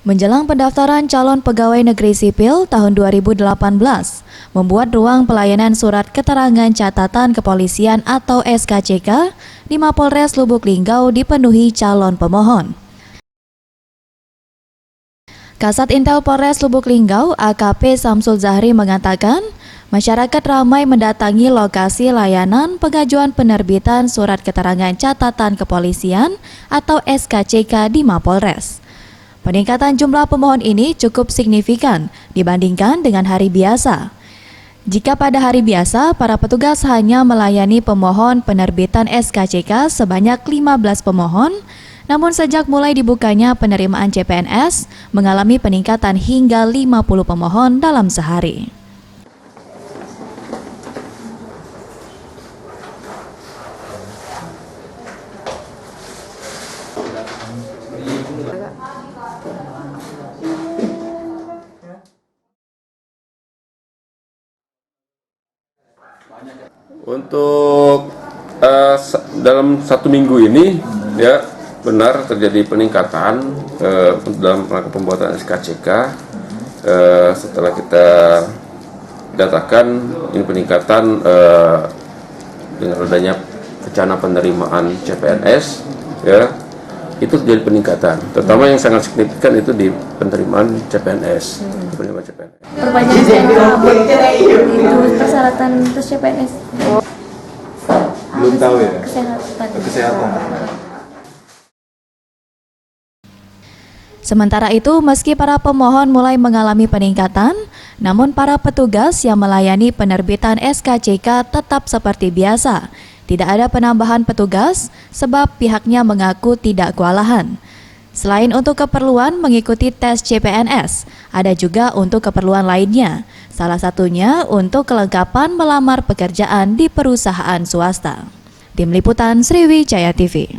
Menjelang pendaftaran calon pegawai negeri sipil tahun 2018, membuat ruang pelayanan surat keterangan catatan kepolisian atau SKCK di Mapolres Lubuk Linggau dipenuhi calon pemohon. Kasat Intel Polres Lubuk Linggau AKP Samsul Zahri mengatakan, masyarakat ramai mendatangi lokasi layanan pengajuan penerbitan surat keterangan catatan kepolisian atau SKCK di Mapolres. Peningkatan jumlah pemohon ini cukup signifikan dibandingkan dengan hari biasa. Jika pada hari biasa, para petugas hanya melayani pemohon penerbitan SKCK sebanyak 15 pemohon, namun sejak mulai dibukanya penerimaan CPNS, mengalami peningkatan hingga 50 pemohon dalam sehari. Untuk dalam satu minggu ini ya benar terjadi peningkatan dalam rangka pembuatan SKCK. Setelah kita datakan ini peningkatan dengan adanya rencana penerimaan CPNS ya, itu terjadi peningkatan, terutama yang sangat signifikan itu di penerimaan CPNS. Perpanjangan SNK itu persyaratan tes CPNS. Belum tahu ya? Kesehatan. Sementara itu, meski para pemohon mulai mengalami peningkatan, namun para petugas yang melayani penerbitan SKCK tetap seperti biasa. Tidak ada penambahan petugas sebab pihaknya mengaku tidak kewalahan. Selain untuk keperluan mengikuti tes CPNS, ada juga untuk keperluan lainnya. Salah satunya untuk kelengkapan melamar pekerjaan di perusahaan swasta. Tim Liputan Sriwijaya TV.